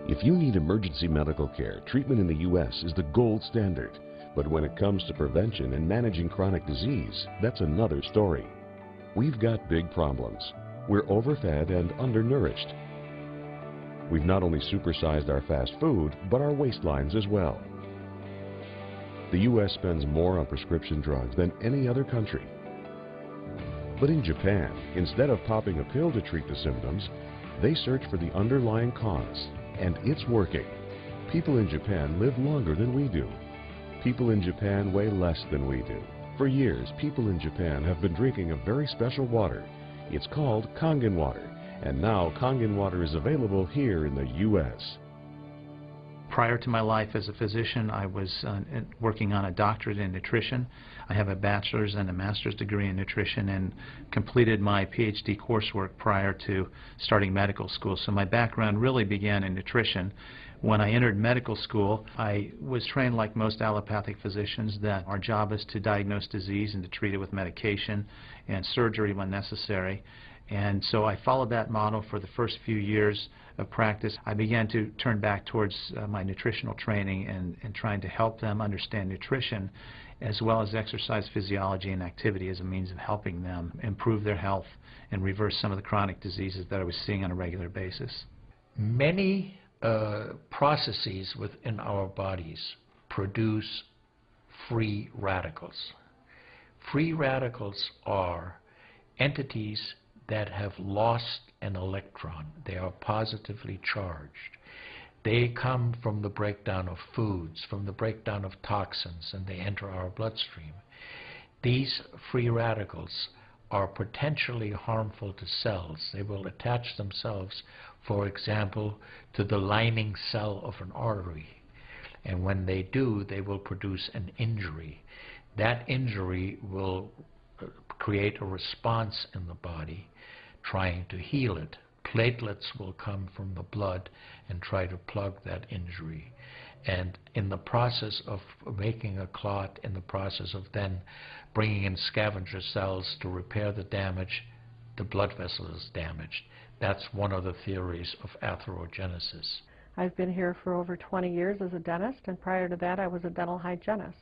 If you need emergency medical care, treatment in the U.S. is the gold standard. But when it comes to prevention and managing chronic disease, that's another story. We've got big problems. We're overfed and undernourished. We've not only supersized our fast food, but our waistlines as well. The U.S. spends more on prescription drugs than any other country. But in Japan, instead of popping a pill to treat the symptoms, they search for the underlying cause. And it's working. People in Japan live longer than we do. People in Japan weigh less than we do. For years, people in Japan have been drinking a very special water. It's called Kangen water, and now Kangen water is available here in the U.S. Prior to my life as a physician, I was working on a doctorate in nutrition. I have a bachelor's and a master's degree in nutrition and completed my PhD coursework prior to starting medical school. So my background really began in nutrition. When I entered medical school, I was trained like most allopathic physicians that our job is to diagnose disease and to treat it with medication and surgery when necessary. And so I followed that model for the first few years of practice. I began to turn back towards my nutritional training and trying to help them understand nutrition as well as exercise physiology and activity as a means of helping them improve their health and reverse some of the chronic diseases that I was seeing on a regular basis. Many processes within our bodies produce free radicals. Free radicals are entities that have lost an electron. They are positively charged. They come from the breakdown of foods, from the breakdown of toxins, and they enter our bloodstream. These free radicals are potentially harmful to cells. They will attach themselves, for example, to the lining cell of an artery. And when they do, they will produce an injury. That injury will create a response in the body trying to heal it. Platelets will come from the blood and try to plug that injury. And in the process of making a clot, in the process of then bringing in scavenger cells to repair the damage, the blood vessel is damaged. That's one of the theories of atherogenesis. I've been here for over 20 years as a dentist, and prior to that I was a dental hygienist.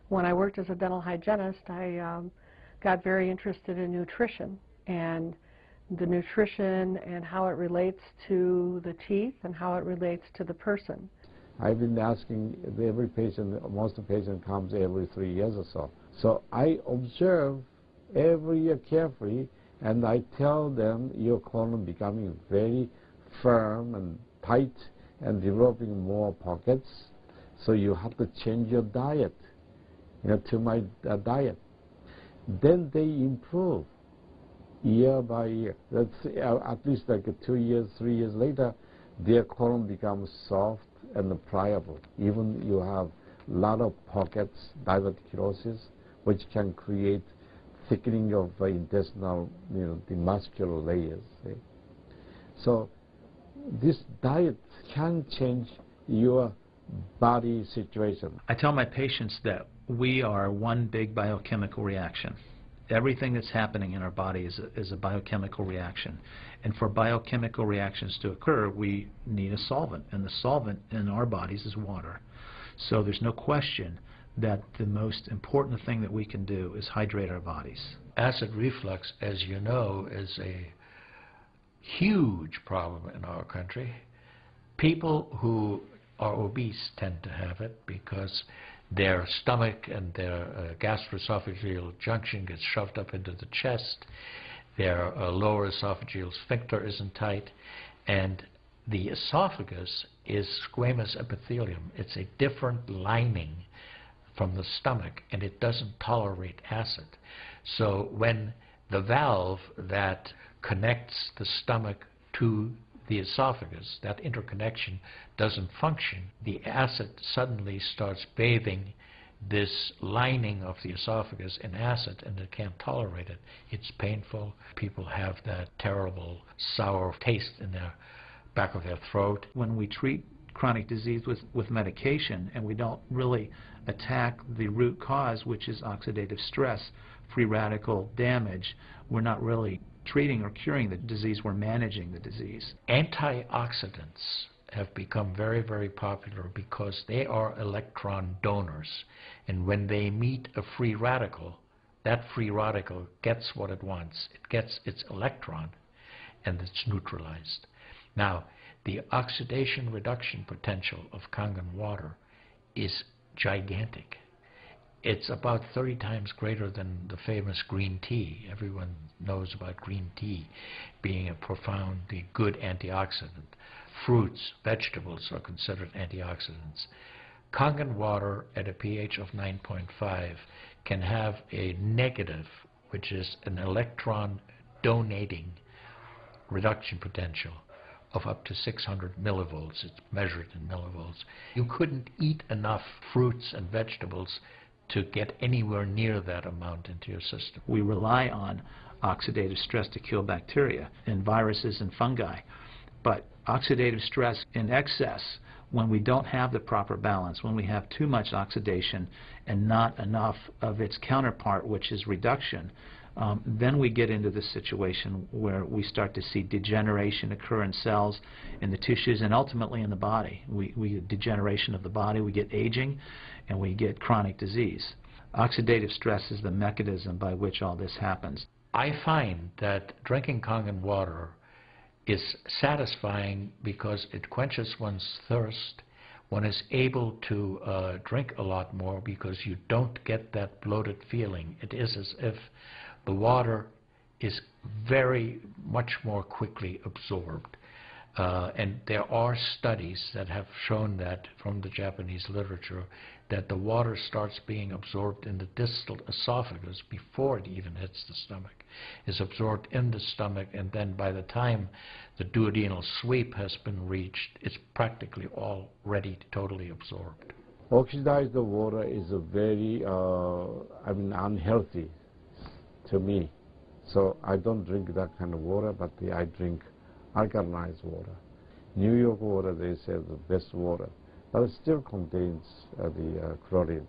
When I worked as a dental hygienist, I got very interested in nutrition and the nutrition and how it relates to the teeth and how it relates to the person. I've been asking every patient, most of the patient comes every 3 years or so. So I observe every year carefully, and I tell them your colon becoming very firm and tight and developing more pockets, so you have to change your diet, to my diet. Then they improve year by year. That's at least like 2 years, 3 years later, their colon becomes soft and pliable. Even you have a lot of pockets, diverticulosis, which can create thickening of intestinal, the muscular layers. So this diet can change your body situation. I tell my patients that we are one big biochemical reaction. Everything that's happening in our body is a biochemical reaction. And for biochemical reactions to occur, we need a solvent. And the solvent in our bodies is water. So there's no question that the most important thing that we can do is hydrate our bodies. Acid reflux, as you know, is a huge problem in our country. People who are obese tend to have it because their stomach and their gastroesophageal junction gets shoved up into the chest. Their lower esophageal sphincter isn't tight, and the esophagus is squamous epithelium. It's a different lining from the stomach, and it doesn't tolerate acid. So when the valve that connects the stomach to the esophagus, that interconnection doesn't function, the acid suddenly starts bathing this lining of the esophagus in acid, and it can't tolerate it. It's painful. People have that terrible sour taste in the back of their throat. When we treat chronic disease with medication and we don't really attack the root cause, which is oxidative stress, free radical damage, we're not really treating or curing the disease, we're managing the disease. Antioxidants have become very, very popular because they are electron donors. And when they meet a free radical, that free radical gets what it wants. It gets its electron, and it's neutralized. Now, the oxidation reduction potential of Kangen water is gigantic. It's about 30 times greater than the famous green tea. Everyone knows about green tea being a profoundly good antioxidant. Fruits, vegetables are considered antioxidants. Kangen water at a pH of 9.5 can have a negative, which is an electron donating reduction potential of up to 600 millivolts. It's measured in millivolts. You couldn't eat enough fruits and vegetables to get anywhere near that amount into your system. We rely on oxidative stress to kill bacteria and viruses and fungi. But oxidative stress in excess, when we don't have the proper balance, when we have too much oxidation and not enough of its counterpart, which is reduction, then we get into the situation where we start to see degeneration occur in cells, in the tissues, and ultimately in the body. We get degeneration of the body, we get aging, and we get chronic disease. Oxidative stress is the mechanism by which all this happens. I find that drinking Kangen water is satisfying because it quenches one's thirst. One is able to drink a lot more because you don't get that bloated feeling. It is as if the water is very much more quickly absorbed. And there are studies that have shown that from the Japanese literature, that the water starts being absorbed in the distal esophagus before it even hits the stomach. Is absorbed in the stomach, and then by the time the duodenal sweep has been reached, it's practically already totally absorbed. Oxidized water is a very, unhealthy to me. So I don't drink that kind of water, but I drink alkalinized water. New York water, they say, the best water, but it still contains the chlorine.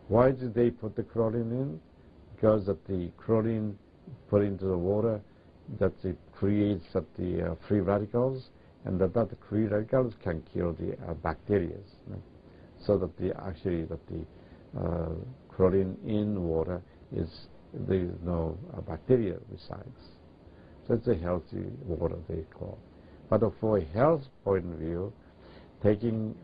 Why did they put the chlorine in? Because of the chlorine put into the water, that it creates the free radicals, and that free radicals can kill the bacteria. So that the chlorine in water is, there is no bacteria besides. So it's a healthy water, they call. But for a health point of view, taking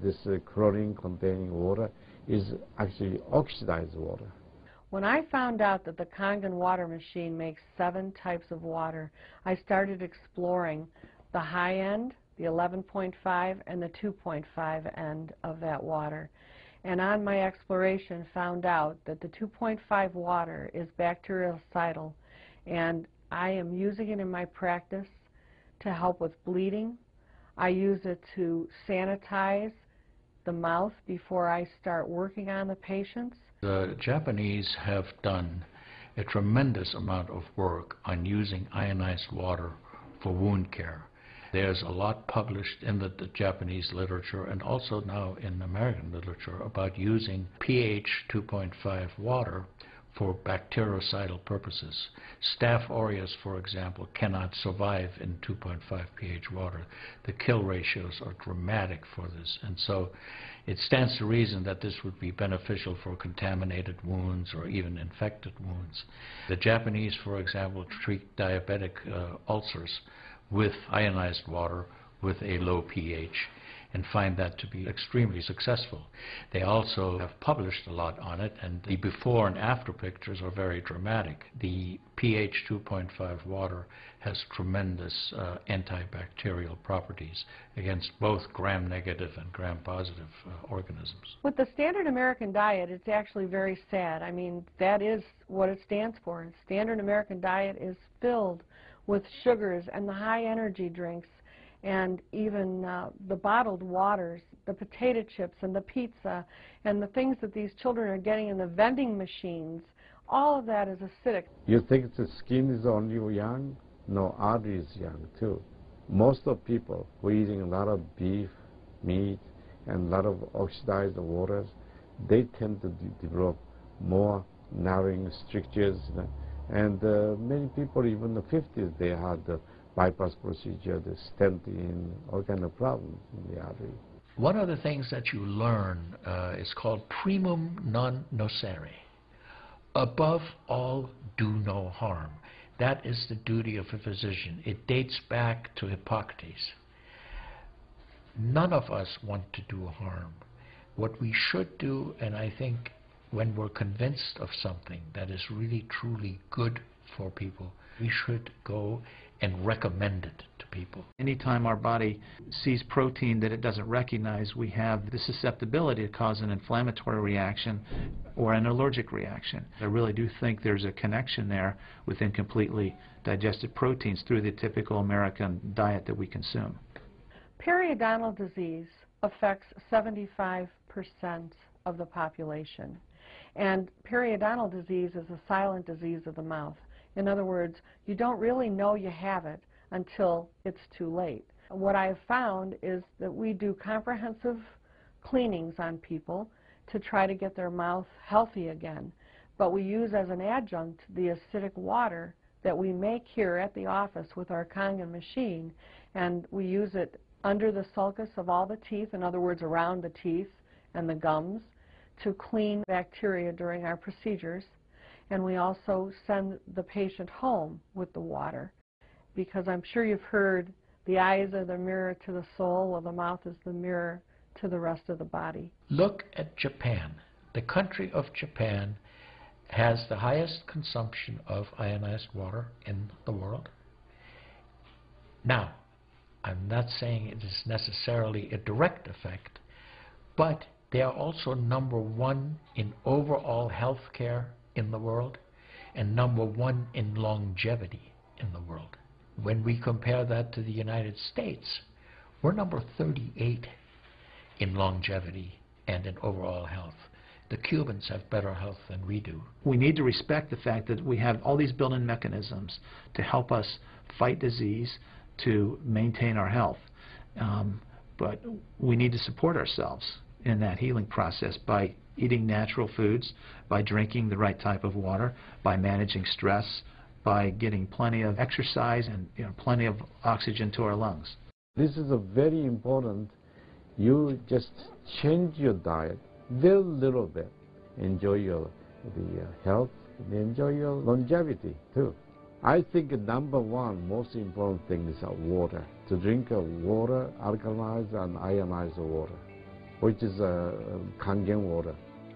this chlorine-containing water is actually oxidized water. When I found out that the Kangen water machine makes 7 types of water, I started exploring the high end, the 11.5, and the 2.5 end of that water. And on my exploration, found out that the 2.5 water is bactericidal, and I am using it in my practice to help with bleeding. I use it to sanitize the mouth before I start working on the patients. The Japanese have done a tremendous amount of work on using ionized water for wound care. There's a lot published in the Japanese literature and also now in American literature about using pH 2.5 water for bactericidal purposes. Staph aureus, for example, cannot survive in 2.5 pH water. The kill ratios are dramatic for this, and so it stands to reason that this would be beneficial for contaminated wounds or even infected wounds. The Japanese, for example, treat diabetic ulcers with ionized water with a low pH and find that to be extremely successful. They also have published a lot on it, and the before and after pictures are very dramatic. The pH 2.5 water has tremendous antibacterial properties against both gram-negative and gram-positive organisms. With the standard American diet, it's actually very sad. I mean, that is what it stands for. Standard American diet is filled with sugars and the high-energy drinks, and even the bottled waters, the potato chips and the pizza, and the things that these children are getting in the vending machines, all of that is acidic. You think the skin is only young? No, artery is young too. Most of people who are eating a lot of beef, meat, and a lot of oxidized waters, they tend to develop more narrowing strictures. And many people, even in the 50s, they had bypass procedure, the stenting, all kind of problems in the artery. One of the things that you learn is called primum non nocere. Above all, do no harm. That is the duty of a physician. It dates back to Hippocrates. None of us want to do harm. What we should do, and I think when we're convinced of something that is really truly good for people, we should go and recommend it to people. Anytime our body sees protein that it doesn't recognize, we have the susceptibility to cause an inflammatory reaction or an allergic reaction. I really do think there's a connection there with incompletely digested proteins through the typical American diet that we consume. Periodontal disease affects 75% of the population. And periodontal disease is a silent disease of the mouth. In other words, you don't really know you have it until it's too late. What I have found is that we do comprehensive cleanings on people to try to get their mouth healthy again. But we use as an adjunct the acidic water that we make here at the office with our Kangen machine, and we use it under the sulcus of all the teeth, in other words, around the teeth and the gums, to clean bacteria during our procedures. And we also send the patient home with the water, because I'm sure you've heard the eyes are the mirror to the soul, or the mouth is the mirror to the rest of the body. Look at Japan. The country of Japan has the highest consumption of ionized water in the world. Now, I'm not saying it is necessarily a direct effect, but they are also #1 in overall health care in the world and #1 in longevity in the world. When we compare that to the United States, we're number 38 in longevity and in overall health. The Cubans have better health than we do. We need to respect the fact that we have all these built-in mechanisms to help us fight disease, to maintain our health. But we need to support ourselves in that healing process by eating natural foods, by drinking the right type of water, by managing stress, by getting plenty of exercise and plenty of oxygen to our lungs. This is a very important. You just change your diet very little bit. Enjoy the health, and enjoy your longevity too. I think #1 most important thing is water. To drink water, alkalized and ionized water, which is Kangen water.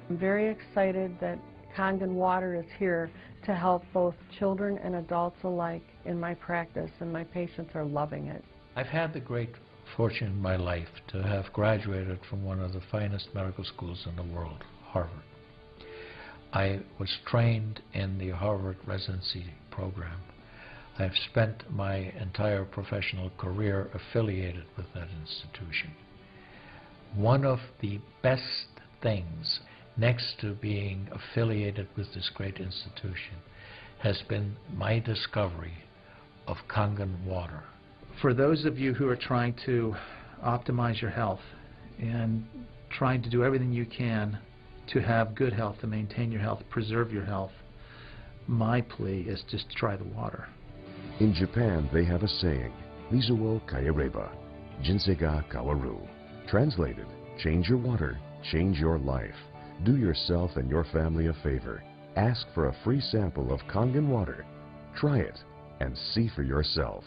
I'm very excited that Kangen water is here to help both children and adults alike in my practice, and my patients are loving it. I've had the great fortune in my life to have graduated from one of the finest medical schools in the world, Harvard. I was trained in the Harvard residency program. I've spent my entire professional career affiliated with that institution. One of the best things, next to being affiliated with this great institution, has been my discovery of Kangen water. For those of you who are trying to optimize your health and trying to do everything you can to have good health, to maintain your health, preserve your health, my plea is just try the water. In Japan, they have a saying, Mizu wo kaereba, jinsei ga kawaru. Translated, change your water, change your life. Do yourself and your family a favor. Ask for a free sample of Kangen water. Try it and see for yourself.